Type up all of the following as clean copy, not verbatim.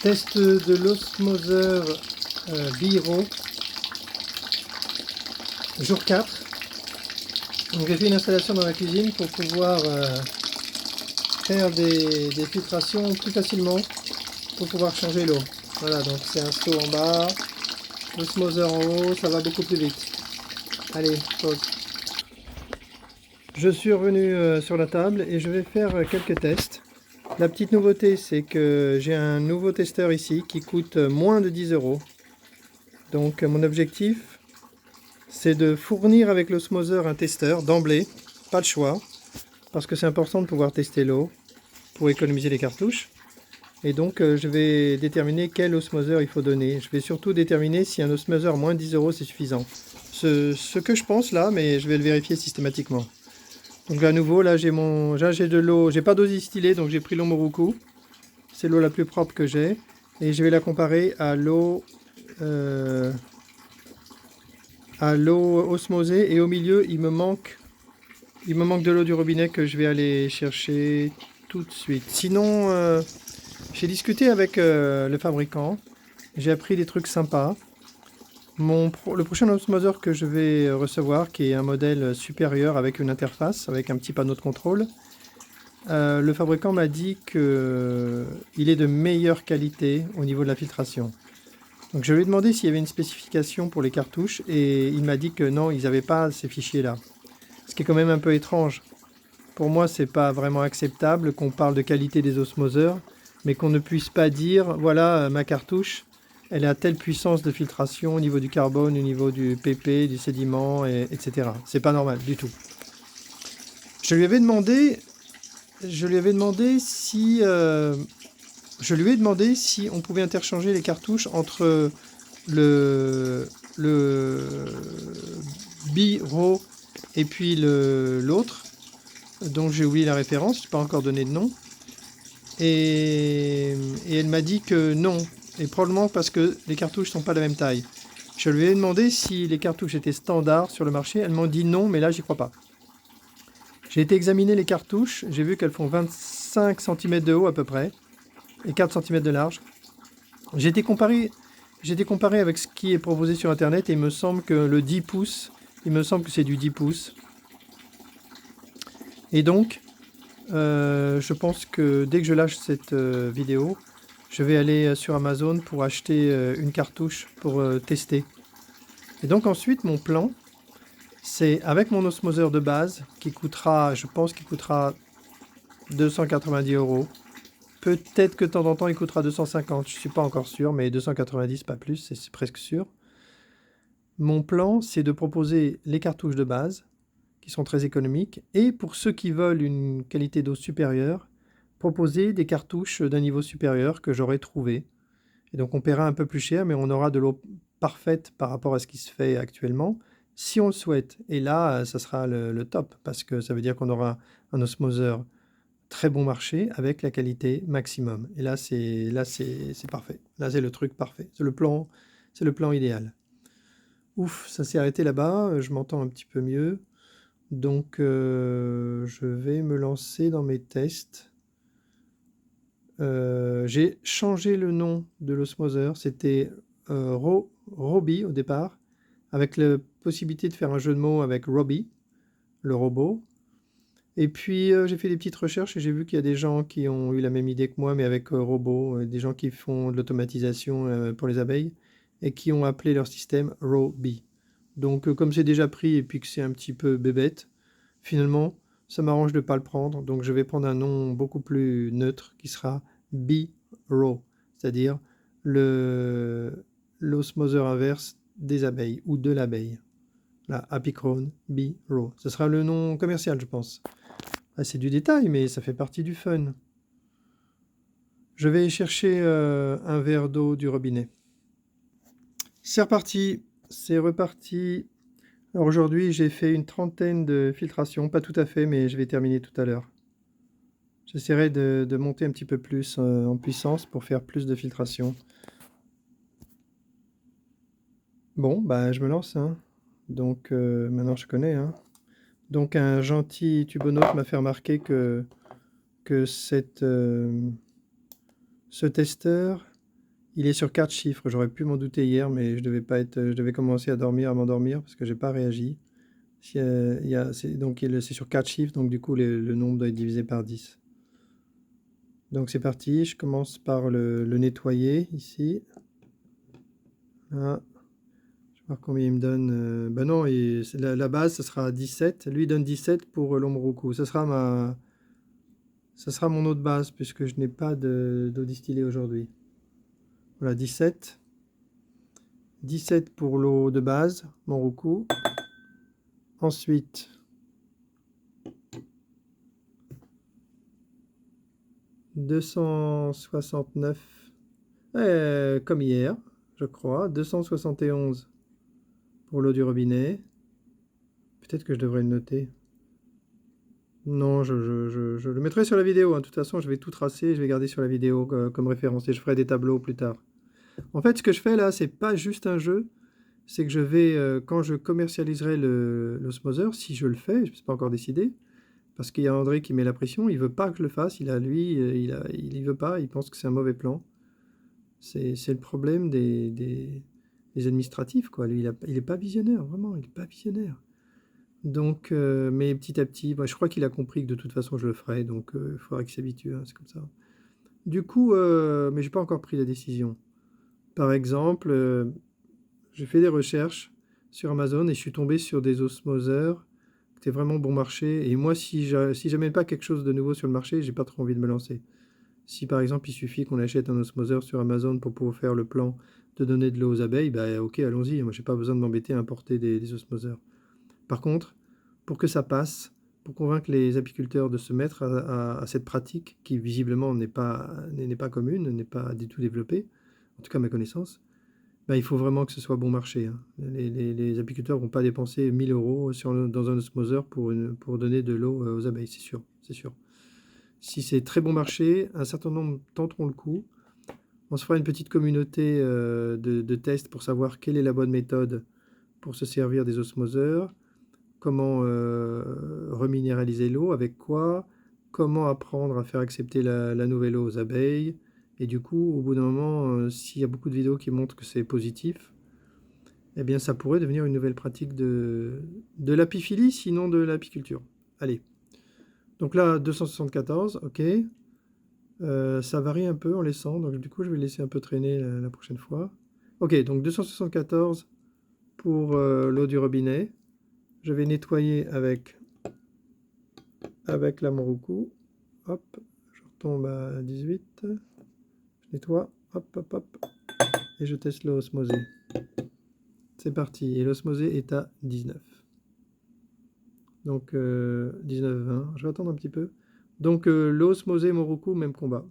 Test de l'osmoseur Biro, jour 4. Donc j'ai fait une installation dans la cuisine pour pouvoir faire des filtrations plus facilement, pour pouvoir changer l'eau. Voilà, donc c'est un seau en bas, l'osmoseur en haut, ça va beaucoup plus vite. Allez, pause. Je suis revenu sur la table et je vais faire quelques tests. La petite nouveauté, c'est que j'ai un nouveau testeur ici qui coûte moins de 10 €. Donc mon objectif, c'est de fournir avec l'osmoseur un testeur d'emblée, pas de choix, parce que c'est important de pouvoir tester l'eau pour économiser les cartouches. Et donc je vais déterminer quel osmoseur il faut donner. Je vais surtout déterminer si un osmoseur moins de 10 € c'est suffisant. Ce que je pense là, mais je vais le vérifier systématiquement. Donc à nouveau, là j'ai de l'eau, j'ai pas d'eau distillée, donc j'ai pris l'eau Moroku. C'est l'eau la plus propre que j'ai. Et je vais la comparer à l'eau osmosée. Et au milieu, il me manque de l'eau du robinet que je vais aller chercher tout de suite. Sinon, j'ai discuté avec le fabricant. J'ai appris des trucs sympas. Le prochain osmoseur que je vais recevoir, qui est un modèle supérieur avec une interface, avec un petit panneau de contrôle, le fabricant m'a dit qu'il est de meilleure qualité au niveau de la filtration. Donc je lui ai demandé s'il y avait une spécification pour les cartouches et il m'a dit que non, ils n'avaient pas ces fichiers-là. Ce qui est quand même un peu étrange. Pour moi, c'est pas vraiment acceptable qu'on parle de qualité des osmoseurs, mais qu'on ne puisse pas dire, voilà, ma cartouche, elle est à telle puissance de filtration au niveau du carbone, au niveau du PP, du sédiment, etc. C'est pas normal du tout. Je lui avais demandé si on pouvait interchanger les cartouches entre le Biro et puis l'autre, dont j'ai oublié la référence, je n'ai pas encore donné de nom. Et elle m'a dit que non, et probablement parce que les cartouches ne sont pas de la même taille. Je lui ai demandé si les cartouches étaient standards sur le marché, elle m'a dit non, mais là j'y crois pas. J'ai été examiner les cartouches, j'ai vu qu'elles font 25 cm de haut à peu près, et 4 cm de large. J'ai été comparé avec ce qui est proposé sur internet et il me semble que le 10 pouces, il me semble que c'est du 10 pouces. Et donc, je pense que dès que je lâche cette vidéo, je vais aller sur Amazon pour acheter une cartouche pour tester. Et donc ensuite, mon plan, c'est avec mon osmoseur de base qui coûtera, je pense qu'il coûtera 290 €. Peut-être que de temps en temps il coûtera 250, je ne suis pas encore sûr, mais 290 pas plus, c'est presque sûr. Mon plan, c'est de proposer les cartouches de base, qui sont très économiques, et pour ceux qui veulent une qualité d'eau supérieure, proposer des cartouches d'un niveau supérieur que j'aurai trouvé. Et donc on paiera un peu plus cher, mais on aura de l'eau parfaite par rapport à ce qui se fait actuellement, si on le souhaite. Et là, ça sera le top, parce que ça veut dire qu'on aura un osmoseur très bon marché avec la qualité maximum. Et là, c'est parfait. Là, c'est le truc parfait. C'est le plan idéal. Ouf, ça s'est arrêté là-bas. Je m'entends un petit peu mieux. Donc, je vais me lancer dans mes tests. J'ai changé le nom de l'osmoseur. C'était Robbie au départ, avec la possibilité de faire un jeu de mots avec Robbie, le robot. Et puis j'ai fait des petites recherches et j'ai vu qu'il y a des gens qui ont eu la même idée que moi, mais avec robot, des gens qui font de l'automatisation pour les abeilles et qui ont appelé leur système Robbie. Donc comme c'est déjà pris et puis que c'est un petit peu bébête, finalement ça m'arrange de ne pas le prendre. Donc je vais prendre un nom beaucoup plus neutre qui sera Bee-Ro, c'est-à-dire l'osmoseur inverse des abeilles ou de l'abeille. La Apicrone Bee-Ro. Ce sera le nom commercial, je pense. Ah, c'est du détail, mais ça fait partie du fun. Je vais chercher un verre d'eau du robinet. C'est reparti, c'est reparti. Alors aujourd'hui, j'ai fait une trentaine de filtrations, pas tout à fait, mais je vais terminer tout à l'heure. J'essaierai de monter un petit peu plus en puissance pour faire plus de filtration. Bon, bah je me lance, hein. Donc maintenant je connais, hein. Donc un gentil tubonaute m'a fait remarquer que ce testeur Il est sur 4 chiffres. J'aurais pu m'en douter hier, mais je devais commencer à dormir, à m'endormir, parce que j'ai pas réagi. Donc c'est sur 4 chiffres, donc du coup le nombre doit être divisé par 10. Donc c'est parti, je commence par le nettoyer ici. Là. Je vais voir combien il me donne. Ben non, la base, ça sera 17. Lui, il donne 17 pour l'Omoroku. Ça sera mon eau de base, puisque je n'ai pas d'eau distillée aujourd'hui. Voilà, 17. 17 pour l'eau de base, Moroku. Ensuite, 269, comme hier, je crois. 271 pour l'eau du robinet. Peut-être que je devrais le noter. Non, je le mettrai sur la vidéo, hein. De toute façon, je vais tout tracer, je vais garder sur la vidéo comme référence et je ferai des tableaux plus tard. En fait, ce que je fais là, c'est pas juste un jeu, c'est que je vais, quand je commercialiserai l'osmoseur, si je le fais, je ne suis pas encore décidé, parce qu'il y a André qui met la pression, il veut pas que je le fasse, il y veut pas, il pense que c'est un mauvais plan. C'est le problème des administratifs, quoi. Lui, il est pas visionnaire, vraiment, il est pas visionnaire. Donc, mais petit à petit, je crois qu'il a compris que de toute façon je le ferai, donc il faudra qu'il s'habitue, hein, c'est comme ça. Du coup, mais j'ai pas encore pris la décision. Par exemple, j'ai fait des recherches sur Amazon et je suis tombé sur des osmoseurs qui étaient vraiment bon marché. Et moi, si j'amène pas quelque chose de nouveau sur le marché, j'ai pas trop envie de me lancer. Si par exemple il suffit qu'on achète un osmoseur sur Amazon pour pouvoir faire le plan de donner de l'eau aux abeilles, bah ok, allons-y. Moi, j'ai pas besoin de m'embêter à importer des osmoseurs. Par contre, pour que ça passe, pour convaincre les apiculteurs de se mettre à cette pratique qui visiblement n'est pas commune, n'est pas du tout développée, en tout cas à ma connaissance, bah, il faut vraiment que ce soit bon marché, hein. Les apiculteurs ne vont pas dépenser 1000 € dans un osmoseur pour donner de l'eau aux abeilles, c'est sûr, c'est sûr. Si c'est très bon marché, un certain nombre tenteront le coup. On se fera une petite communauté de tests pour savoir quelle est la bonne méthode pour se servir des osmoseurs, comment reminéraliser l'eau, avec quoi, comment apprendre à faire accepter la nouvelle eau aux abeilles. Et du coup, au bout d'un moment, s'il y a beaucoup de vidéos qui montrent que c'est positif, eh bien ça pourrait devenir une nouvelle pratique de l'apiphilie, sinon de l'apiculture. Allez. Donc là, 274, ok. Ça varie un peu en laissant, donc du coup je vais laisser un peu traîner la prochaine fois. Ok, donc 274 pour l'eau du robinet. Je vais nettoyer avec la Moroku. Hop, je retombe à 18. Je nettoie, hop, hop, hop. Et je teste l'eau osmosée. C'est parti, et l'osmosée est à 19. Donc 19-20, je vais attendre un petit peu. Donc l'eau osmosée Moroku, même combat.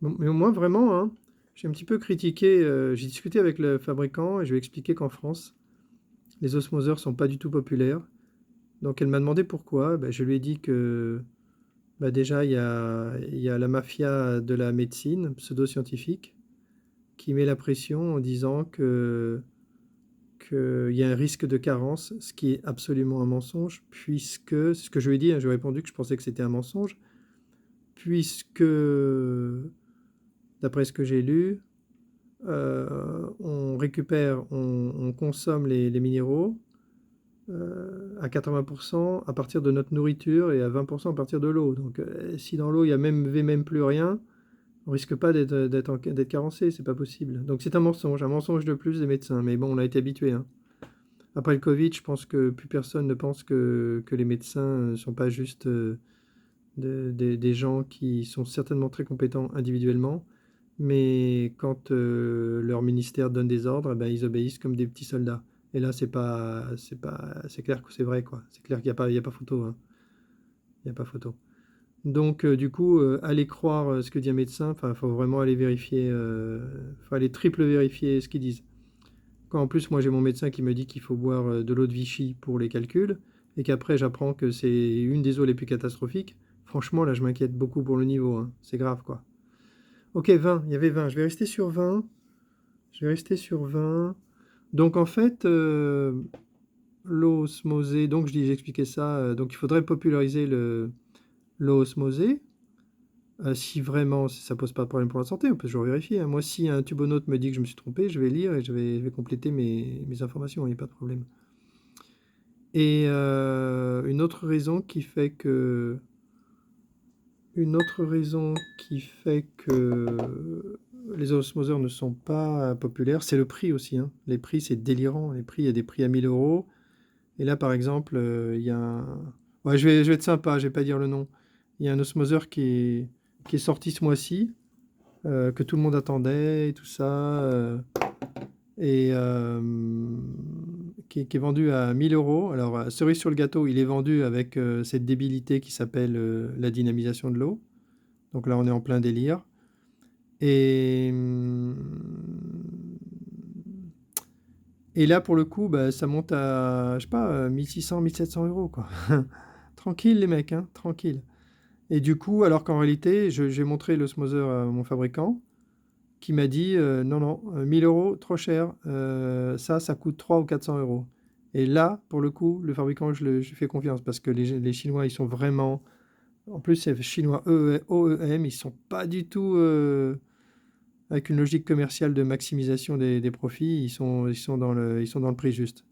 Mais moi vraiment, hein, j'ai un petit peu critiqué, j'ai discuté avec le fabricant et je lui ai expliqué qu'en France, les osmoseurs sont pas du tout populaires. Donc elle m'a demandé pourquoi. Ben, je lui ai dit que déjà il y a la mafia de la médecine pseudo-scientifique qui met la pression en disant qu'il y a un risque de carence, ce qui est absolument un mensonge, puisque, c'est ce que je lui ai dit, hein, je lui ai répondu que je pensais que c'était un mensonge, puisque, d'après ce que j'ai lu, on récupère, on consomme les minéraux à 80% à partir de notre nourriture et à 20% à partir de l'eau. Donc si dans l'eau il n'y a même plus rien, on risque pas d'être carencé, c'est pas possible. Donc c'est un mensonge de plus des médecins. Mais bon, on a été habitué, hein. Après le Covid, je pense que plus personne ne pense que les médecins ne sont pas juste des gens qui sont certainement très compétents individuellement, mais quand leur ministère donne des ordres, ben, ils obéissent comme des petits soldats. Et là, c'est clair que c'est vrai, quoi. C'est clair qu'il n'y a pas photo, hein. Il n'y a pas photo. Donc, du coup, aller croire ce que dit un médecin, il faut vraiment aller vérifier, faut aller triple vérifier ce qu'ils disent. Quand en plus, moi, j'ai mon médecin qui me dit qu'il faut boire de l'eau de Vichy pour les calculs, et qu'après, j'apprends que c'est une des eaux les plus catastrophiques, franchement, là, je m'inquiète beaucoup pour le niveau, hein. C'est grave, quoi. Ok, 20, il y avait 20. Je vais rester sur 20. Je vais rester sur 20. Donc, en fait, l'eau osmosée, donc j'expliquais ça, donc il faudrait populariser l'eau osmosée. Si vraiment ça pose pas de problème pour la santé, on peut toujours vérifier, hein. Moi, si un tubonaute me dit que je me suis trompé, je vais lire et je vais compléter mes informations, il n'y a pas de problème. Et une autre raison qui fait que les osmoseurs ne sont pas populaires, c'est le prix aussi, hein. Les prix, c'est délirant. Les prix, il y a des prix à 1000 euros. Et là, par exemple, il y a un... Ouais, je vais être sympa, je vais pas dire le nom. Il y a un osmoseur qui est sorti ce mois-ci, que tout le monde attendait et tout ça, et qui est vendu à 1000 euros. Alors, cerise sur le gâteau, il est vendu avec cette débilité qui s'appelle la dynamisation de l'eau. Donc là, on est en plein délire. Et, et là, pour le coup, bah, ça monte à, je sais pas, 1600, 1700 euros, quoi. Tranquille, les mecs, hein, tranquille. Et du coup, alors qu'en réalité, j'ai montré l'osmoseur à mon fabricant, qui m'a dit non, non, 1000 euros, trop cher, ça coûte 300 ou 400 euros. Et là, pour le coup, le fabricant, je lui fais confiance parce que les Chinois, ils sont vraiment. En plus, c'est chinois OEM, ils sont pas du tout avec une logique commerciale de maximisation des profits, ils sont dans le prix juste.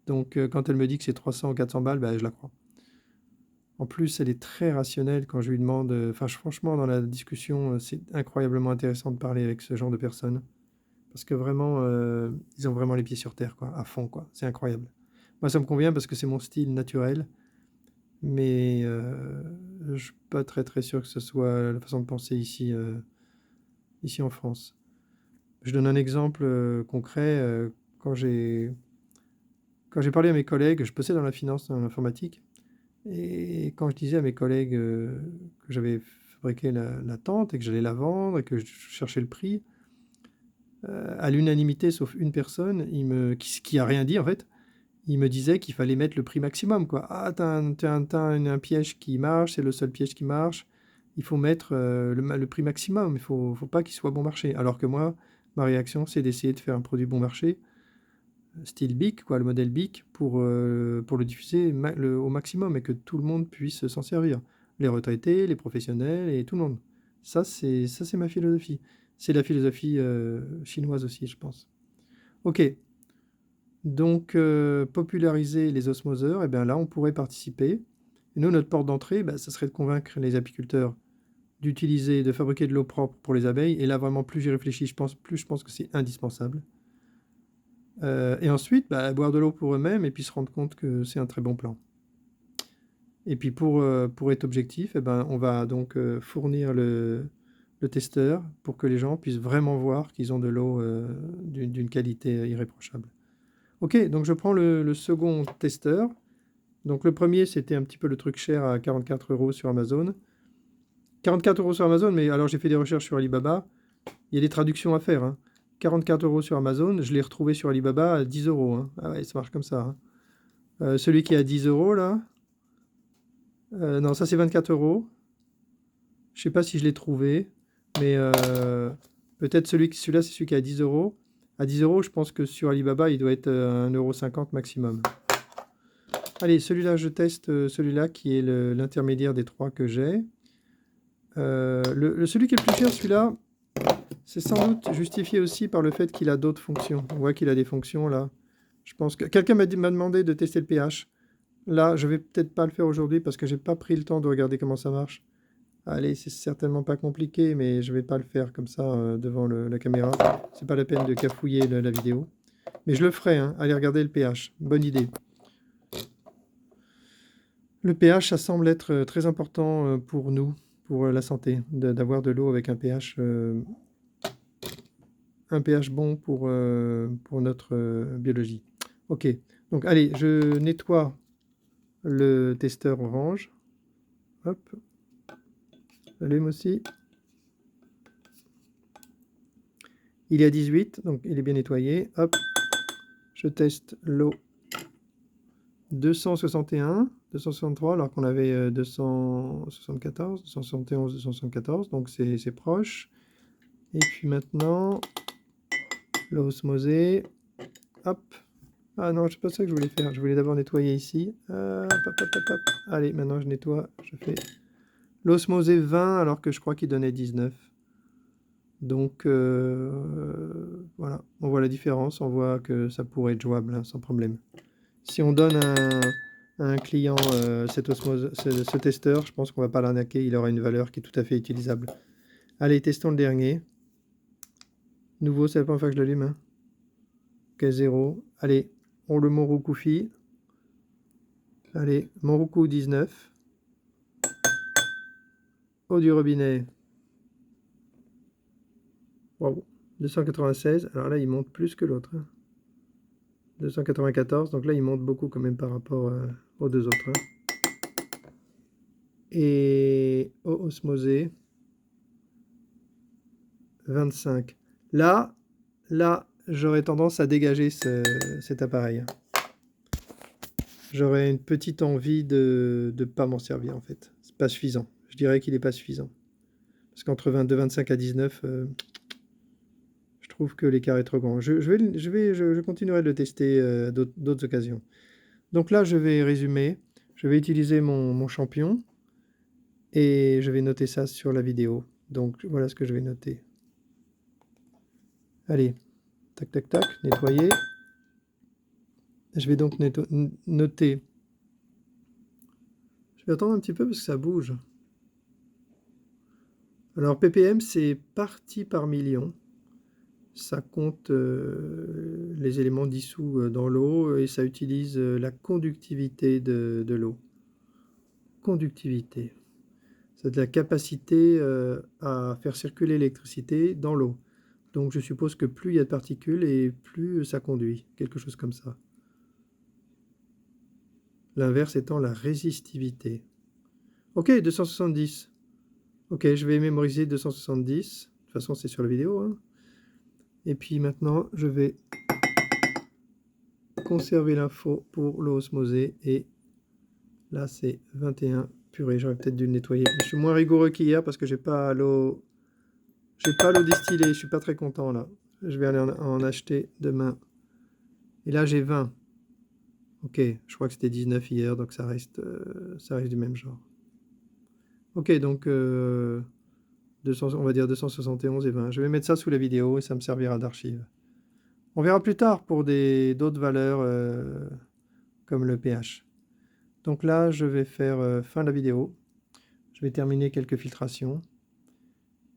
Donc, quand elle me dit que c'est 300 ou 400 balles, bah, je la crois. En plus, elle est très rationnelle quand je lui demande. Enfin, franchement, dans la discussion, c'est incroyablement intéressant de parler avec ce genre de personnes. Parce que vraiment, ils ont vraiment les pieds sur terre, quoi, à fond, quoi. C'est incroyable. Moi, ça me convient parce que c'est mon style naturel. Mais je suis pas très très sûr que ce soit la façon de penser ici en France. Je donne un exemple concret. Quand j'ai parlé à mes collègues, je bossais dans la finance, dans l'informatique. Et quand je disais à mes collègues que j'avais fabriqué la tente et que j'allais la vendre et que je cherchais le prix, à l'unanimité, sauf une personne, qui a rien dit en fait, il me disait qu'il fallait mettre le prix maximum, quoi. Ah, t'as un piège qui marche, c'est le seul piège qui marche. Il faut mettre le prix maximum. Il faut pas qu'il soit bon marché. Alors que moi, ma réaction, c'est d'essayer de faire un produit bon marché, style BIC, quoi, le modèle BIC, pour le diffuser au maximum et que tout le monde puisse s'en servir. Les retraités, les professionnels et tout le monde. Ça, c'est ma philosophie. C'est la philosophie chinoise aussi, je pense. Ok, donc populariser les osmoseurs, et bien là, on pourrait participer. Et nous, notre porte d'entrée, ça serait de convaincre les apiculteurs de fabriquer de l'eau propre pour les abeilles. Et là, vraiment, plus j'y réfléchis, plus je pense que c'est indispensable. Et ensuite, boire de l'eau pour eux-mêmes et puis se rendre compte que c'est un très bon plan. Et puis pour être objectif, on va donc fournir le testeur pour que les gens puissent vraiment voir qu'ils ont de l'eau d'une qualité irréprochable. Ok, donc je prends le second testeur. Donc le premier, c'était un petit peu le truc cher à 44 euros sur Amazon. 44 euros sur Amazon, mais alors j'ai fait des recherches sur Alibaba. Il y a des traductions à faire, hein. 44 euros sur Amazon, je l'ai retrouvé sur Alibaba à 10 euros, hein. Ah ouais, ça marche comme ça, hein. Celui qui est à 10 euros, là. Non, ça c'est 24 euros. Je sais pas si je l'ai trouvé, mais peut-être celui-là, c'est celui qui est à 10 euros. À 10 euros, je pense que sur Alibaba, il doit être à 1,50 € maximum. Allez, celui-là, je teste celui-là qui est l'intermédiaire des trois que j'ai. Celui qui est le plus cher, celui-là, c'est sans doute justifié aussi par le fait qu'il a d'autres fonctions. On voit qu'il a des fonctions là. Je pense que quelqu'un m'a demandé de tester le pH. Là, je vais peut-être pas le faire aujourd'hui parce que j'ai pas pris le temps de regarder comment ça marche. Allez, c'est certainement pas compliqué, mais je vais pas le faire comme ça devant la caméra. C'est pas la peine de cafouiller la vidéo. Mais je le ferai, hein. Allez regarder le pH. Bonne idée. Le pH, ça semble être très important pour nous, pour la santé, d'avoir de l'eau avec un pH bon pour notre biologie. Ok, donc allez, je nettoie le testeur orange. Hop, j'allume aussi. Il est à 18, donc il est bien nettoyé. Hop, je teste l'eau 261, 263, alors qu'on avait 274, 271, 274, donc c'est proche. Et puis maintenant, l'eau osmosée. Hop. Ah non, c'est pas ça que je voulais faire. Je voulais d'abord nettoyer ici. Hop, hop, hop, hop, hop. Allez, maintenant je nettoie. Je fais L'osmosé 20 alors que je crois qu'il donnait 19. Donc voilà, on voit la différence, on voit que ça pourrait être jouable hein, sans problème. Si on donne à un client ce testeur, je pense qu'on va pas l'arnaquer, il aura une valeur qui est tout à fait utilisable. Allez, testons le dernier. Nouveau, c'est la première fois que je l'allume. Hein. Ok, 0. Allez, on le Morukufi. Allez, Moruku 19. Eau du robinet. Wow. 296. Alors là, il monte plus que l'autre. Hein. 294. Donc là, il monte beaucoup quand même par rapport aux deux autres. Hein. Et eau osmosée. 25. Là, j'aurais tendance à dégager cet appareil. J'aurais une petite envie de ne pas m'en servir en fait. C'est pas suffisant. Je dirais qu'il n'est pas suffisant. Parce qu'entre 22, 25 à 19, je trouve que l'écart est trop grand. Je continuerai de le tester à d'autres occasions. Donc là, je vais résumer. Je vais utiliser mon champion et je vais noter ça sur la vidéo. Donc voilà ce que je vais noter. Allez, tac, tac, tac, nettoyer. Je vais donc noter. Je vais attendre un petit peu parce que ça bouge. Alors ppm, c'est partie par million. Ça compte les éléments dissous dans l'eau et ça utilise la conductivité de l'eau. Conductivité. C'est de la capacité à faire circuler l'électricité dans l'eau. Donc je suppose que plus il y a de particules et plus ça conduit. Quelque chose comme ça. L'inverse étant la résistivité. Ok, 270. Ok, je vais mémoriser 270. De toute façon, c'est sur la vidéo. Hein. Et puis maintenant, je vais conserver l'info pour l'eau osmosée. Et là, c'est 21. Purée, j'aurais peut-être dû le nettoyer. Je suis moins rigoureux qu'hier parce que j'ai pas l'eau distillée. Je suis pas très content là. Je vais aller en acheter demain. Et là, j'ai 20. Ok, je crois que c'était 19 hier, donc ça reste du même genre. Ok, donc 200, on va dire 271 et 20. Je vais mettre ça sous la vidéo et ça me servira d'archive. On verra plus tard pour d'autres valeurs comme le pH. Donc là, je vais faire fin de la vidéo. Je vais terminer quelques filtrations.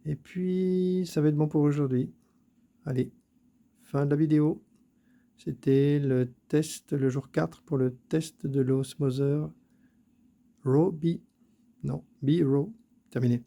Et puis, ça va être bon pour aujourd'hui. Allez, fin de la vidéo. C'était le test, le jour 4 pour le test de l'osmoseur Raw B. Non, B Raw. Terminé.